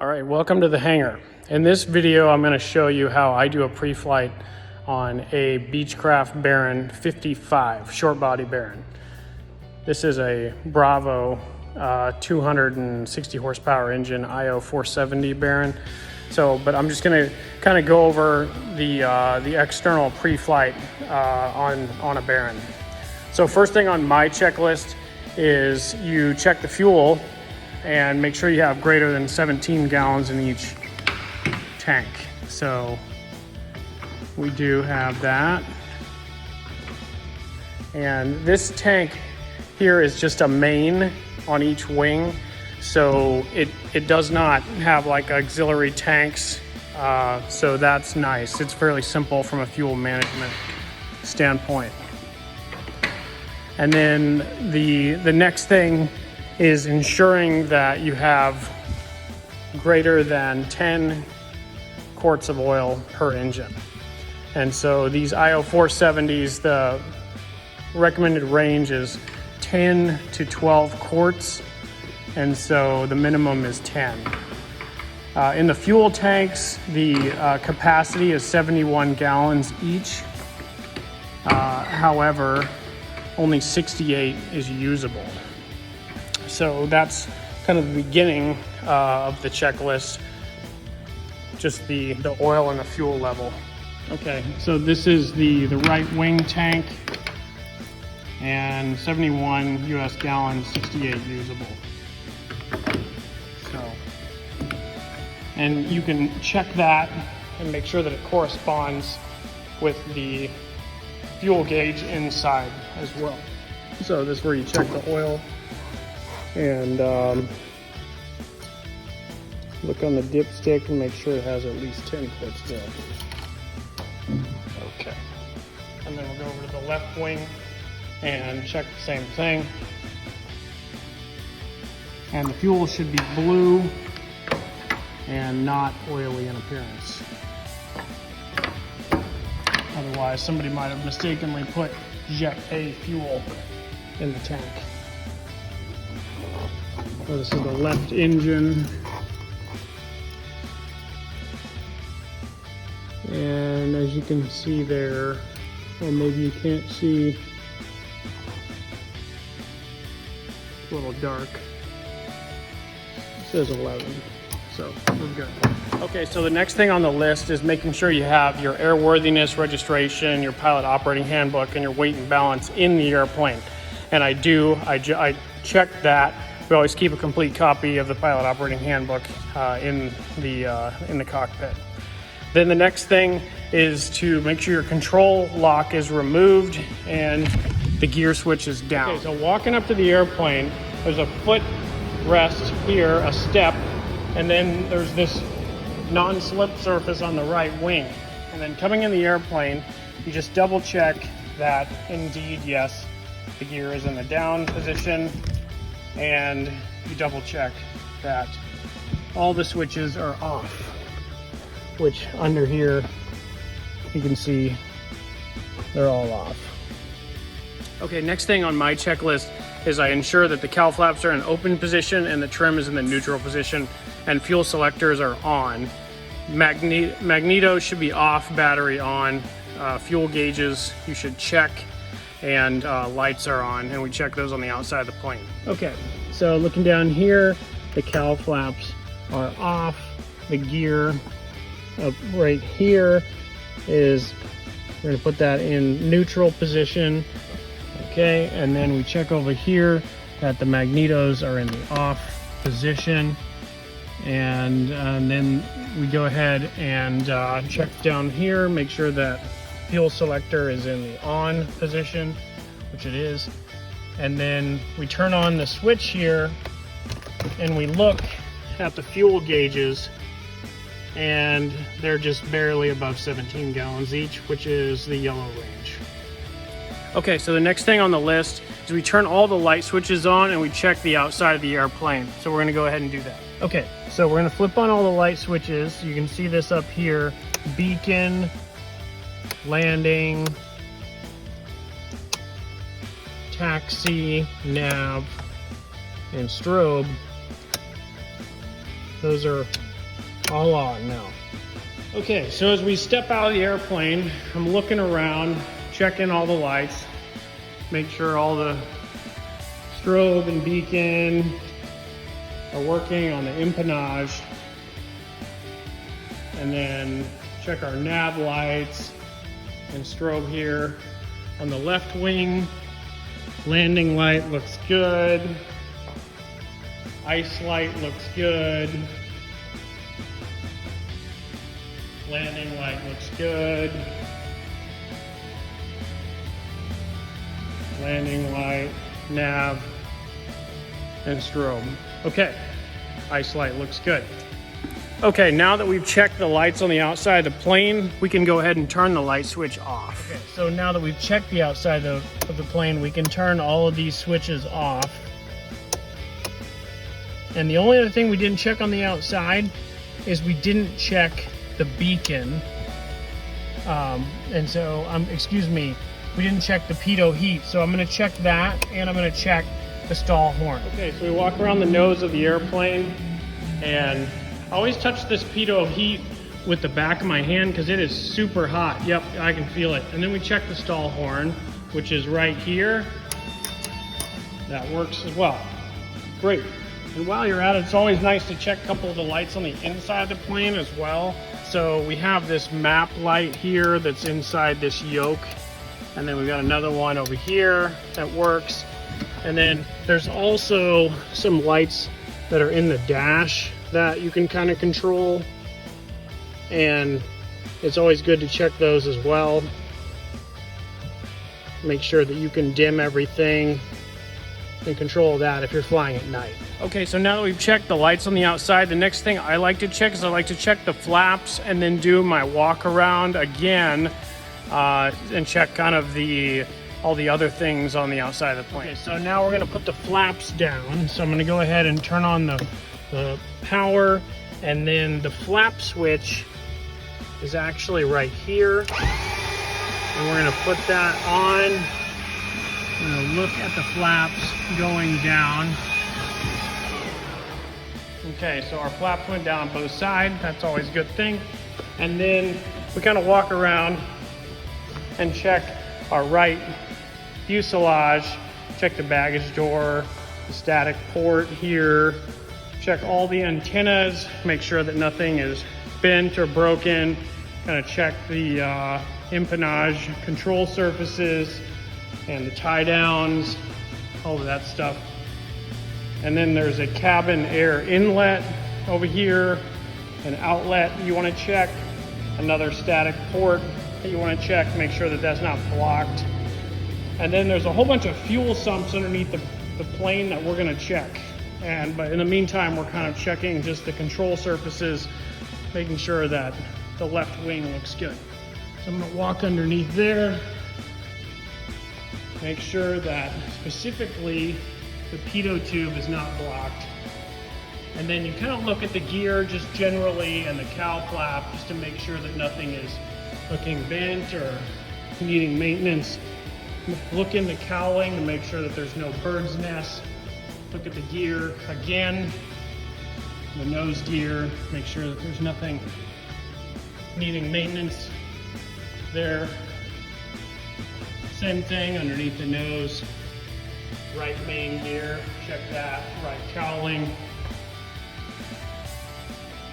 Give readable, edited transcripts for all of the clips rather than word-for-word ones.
All right, welcome to the hangar. In this video, I'm going to show you how I do a pre-flight on a Beechcraft Baron 55, short body Baron. This is a Bravo 260 horsepower engine IO 470 Baron. But I'm just going to kind of go over the external pre-flight on a Baron. So first thing on my checklist is you check the fuel and make sure you have greater than 17 gallons in each tank. So we do have that. And this tank here is just a main on each wing. So it does not have like auxiliary tanks. So that's nice. It's fairly simple from a fuel management standpoint. And then the next thing is ensuring that you have greater than 10 quarts of oil per engine. And so these IO 470s, the recommended range is 10 to 12 quarts. And so the minimum is 10. In the fuel tanks, the capacity is 71 gallons each. However, only 68 is usable. So that's kind of the beginning of the checklist, just the oil and the fuel level. Okay, so this is the right wing tank, and 71 US gallons, 68 usable. So, and you can check that and make sure that it corresponds with the fuel gauge inside as well. So this is where you check the oil and look on the dipstick and make sure it has at least 10 quarts there. Okay, and then we'll go over to the left wing and check the same thing. And the fuel should be blue and not oily in appearance. Otherwise, somebody might have mistakenly put Jet A fuel in the tank. So this is the left engine. And as you can see there, or maybe you can't see, it's a little dark. It says 11, so we're good. Okay, so the next thing on the list is making sure you have your airworthiness registration, your pilot operating handbook, and your weight and balance in the airplane. And I checked that. We always keep a complete copy of the pilot operating handbook in the cockpit. Then the next thing is to make sure your control lock is removed and the gear switch is down. Okay, so walking up to the airplane, there's a foot rest here, a step, and then there's this non-slip surface on the right wing. And then coming in the airplane, you just double check that indeed, yes, the gear is in the down position, and you double check that all the switches are off, which under here you can see they're all off. Okay, next thing on my checklist is I ensure that the cowl flaps are in open position and the trim is in the neutral position and fuel selectors are on. Magneto should be off, battery on, fuel gauges you should check, and lights are on, and we check those on the outside of the plane. Okay, so looking down here, the cowl flaps are off. The gear up right here is, we're gonna put that in neutral position. Okay, and then we check over here that the magnetos are in the off position. And then we go ahead and check down here, make sure that fuel selector is in the on position, which it is. And then we turn on the switch here and we look at the fuel gauges, and they're just barely above 17 gallons each, which is the yellow range. Okay, so the next thing on the list is we turn all the light switches on and we check the outside of the airplane. So we're gonna go ahead and do that. Okay, so we're gonna flip on all the light switches. You can see this up here: beacon, landing, taxi, nav, and strobe. Those are all on now. Okay, so as we step out of the airplane, I'm looking around, checking all the lights, make sure all the strobe and beacon are working on the empennage, and then check our nav lights and strobe here. On the left wing, landing light looks good. Ice light looks good. Landing light looks good. Landing light, nav, and strobe. Okay, ice light looks good. Okay, now that we've checked the lights on the outside of the plane, we can go ahead and turn the light switch off. Okay, so now that we've checked the outside of the plane, we can turn all of these switches off. And the only other thing we didn't check on the outside is we didn't check the beacon. Excuse me, we didn't check the pitot heat. So I'm gonna check that, and I'm gonna check the stall horn. Okay, so we walk around the nose of the airplane, and I always touch this pitot heat with the back of my hand because it is super hot. Yep, I can feel it. And then we check the stall horn, which is right here. That works as well. Great. And while you're at it, it's always nice to check a couple of the lights on the inside of the plane as well. So we have this map light here that's inside this yoke. And then we've got another one over here that works. And then there's also some lights that are in the dash that you can kind of control. And it's always good to check those as well. Make sure that you can dim everything and control that if you're flying at night. Okay, so now that we've checked the lights on the outside, the next thing I like to check is I like to check the flaps and then do my walk around again and check kind of all the other things on the outside of the plane. Okay, so now we're gonna put the flaps down. So I'm gonna go ahead and turn on the power, and then the flap switch is actually right here. And we're gonna put that on. I'm gonna look at the flaps going down. Okay, so our flaps went down both sides. That's always a good thing. And then we kind of walk around and check our right fuselage, check the baggage door, the static port here, check all the antennas, make sure that nothing is bent or broken, kind of check the empennage control surfaces and the tie downs, all of that stuff. And then there's a cabin air inlet over here, an outlet you want to check, another static port that you want to check, make sure that that's not blocked. And then there's a whole bunch of fuel sumps underneath the plane that we're going to check. But in the meantime, we're kind of checking just the control surfaces, making sure that the left wing looks good. So I'm going to walk underneath there, make sure that specifically the pitot tube is not blocked. And then you kind of look at the gear just generally and the cowl flap just to make sure that nothing is looking bent or needing maintenance. Look in the cowling to make sure that there's no bird's nest. Look at the gear again, the nose gear, make sure that there's nothing needing maintenance there. Same thing underneath the nose. Right main gear, check that, right cowling,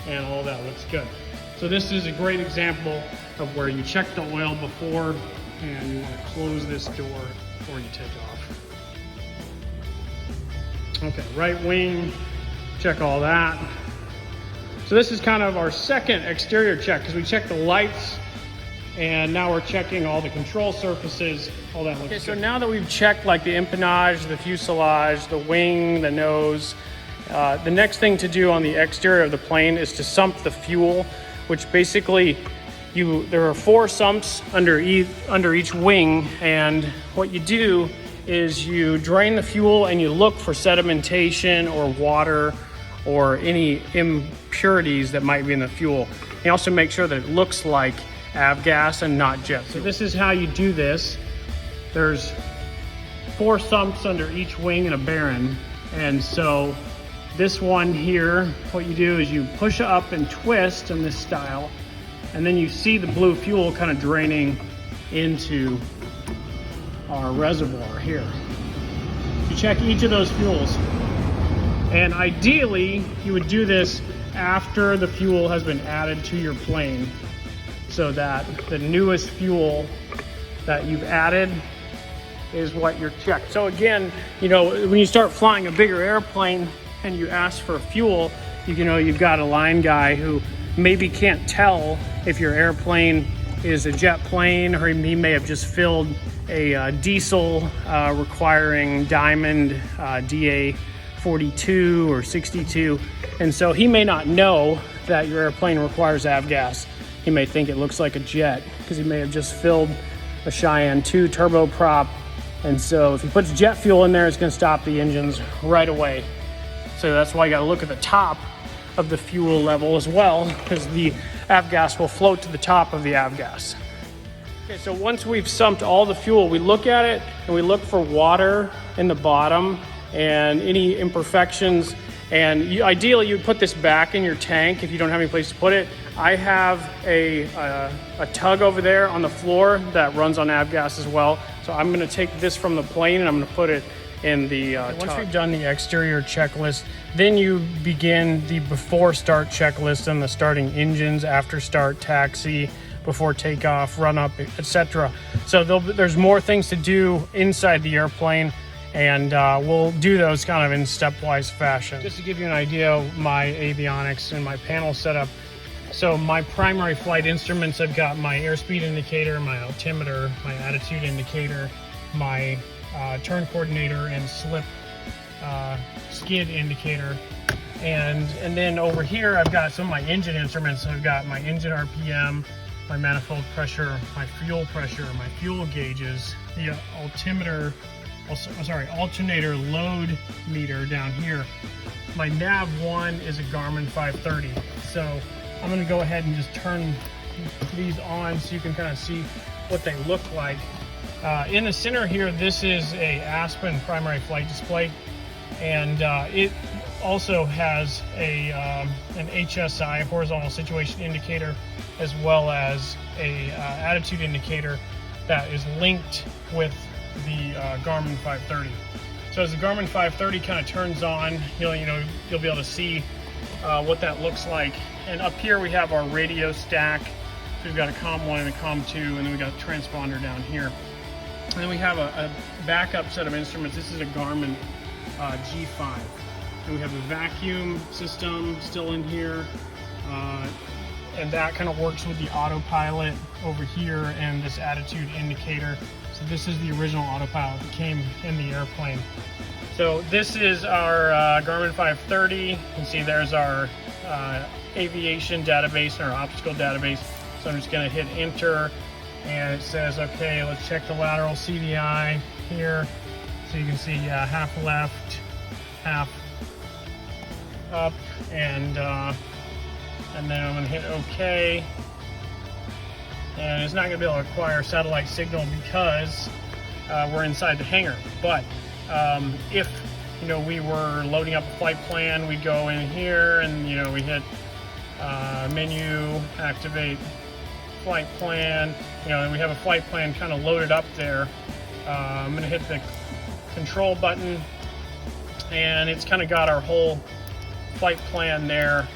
and all that looks good. So this is a great example of where you check the oil before and you want to close this door before you take off. Okay, right wing, check all that. So this is kind of our second exterior check because we checked the lights and now we're checking all the control surfaces, all that looks good. So now that we've checked like the empennage, the fuselage, the wing, the nose, the next thing to do on the exterior of the plane is to sump the fuel, which basically there are 4 sumps under each wing, and what you do is you drain the fuel and you look for sedimentation or water or any impurities that might be in the fuel. You also make sure that it looks like avgas and not jet fuel. So this is how you do this. There's 4 sumps under each wing in a Baron, and so This one here, what you do is you push up and twist in this style, and then you see the blue fuel kind of draining into our reservoir here. You check each of those fuels. And ideally, you would do this after the fuel has been added to your plane, so that the newest fuel that you've added is what you're checked. So again, you know, when you start flying a bigger airplane and you ask for fuel, you know, you've got a line guy who maybe can't tell if your airplane is a jet plane, or he may have just filled a diesel requiring Diamond DA 42 or 62, and so he may not know that your airplane requires avgas. He may think it looks like a jet because he may have just filled a Cheyenne 2 turboprop, and so if he puts jet fuel in there, it's going to stop the engines right away. So that's why you got to look at the top of the fuel level as well, because the avgas will float to the top of the avgas. Okay, so once we've sumped all the fuel, we look at it and we look for water in the bottom and any imperfections. And ideally, you'd put this back in your tank if you don't have any place to put it. I have a tug over there on the floor that runs on avgas as well. So I'm going to take this from the plane and I'm going to put it in the tug. Once we've done the exterior checklist, then you begin the before start checklist and the starting engines, after start, taxi, before takeoff, run up, etc. So there's more things to do inside the airplane, and we'll do those kind of in stepwise fashion. Just to give you an idea of my avionics and my panel setup. So my primary flight instruments, I've got my airspeed indicator, my altimeter, my attitude indicator, my turn coordinator and slip skid indicator. And then over here, I've got some of my engine instruments. So I've got my engine RPM, my manifold pressure, my fuel gauges, the alternator load meter down here. My nav1 is a Garmin 530. So I'm going to go ahead and just turn these on so you can kind of see what they look like. In the center here, this is a Aspen primary flight display, and it also has an HSI, horizontal situation indicator, as well as a attitude indicator that is linked with the Garmin 530. So as the Garmin 530 kind of turns on, you'll be able to see what that looks like. And up here we have our radio stack. So we've got a COM 1 and a COM 2, and then we got a transponder down here. And then we have a backup set of instruments. This is a Garmin G5. And we have a vacuum system still in here. And that kind of works with the autopilot over here and this attitude indicator. So this is the original autopilot that came in the airplane. So this is our Garmin 530. You can see there's our aviation database and our obstacle database. So I'm just going to hit enter, and it says, okay, let's check the lateral CDI here. So you can see half left, half up, and then I'm going to hit OK. And it's not going to be able to acquire satellite signal because we're inside the hangar. But if we were loading up a flight plan, we'd go in here and we hit menu, activate flight plan, and we have a flight plan kind of loaded up there. I'm going to hit the control button, and it's kind of got our whole flight plan there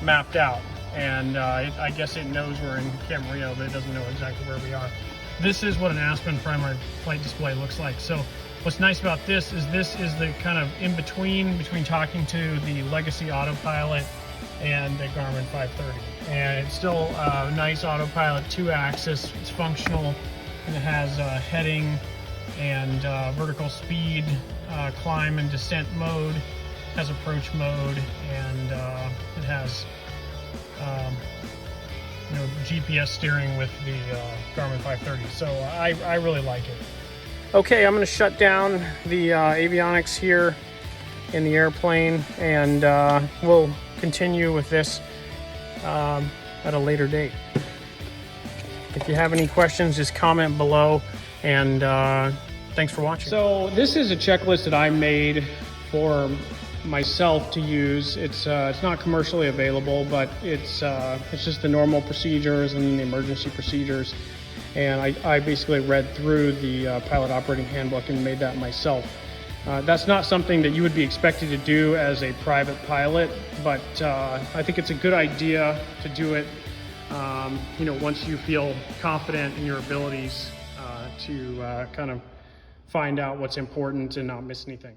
mapped out. And I guess it knows we're in Camarillo, but it doesn't know exactly where we are. This is what an Aspen primary flight display looks like. So what's nice about this is the kind of in-between between talking to the legacy autopilot and the Garmin 530. And it's still a nice autopilot 2-axis. It's functional, and it has heading and vertical speed, climb and descent mode, has approach mode, and it has GPS steering with the Garmin 530. So I really like it. Okay, I'm going to shut down the avionics here in the airplane, and we'll continue with this at a later date. If you have any questions, just comment below, and thanks for watching. So this is a checklist that I made for myself to use. It's not commercially available, but it's just the normal procedures and the emergency procedures. And I basically read through the pilot operating handbook and made that myself. That's not something that you would be expected to do as a private pilot, but I think it's a good idea to do it, you know, once you feel confident in your abilities to kind of find out what's important and not miss anything.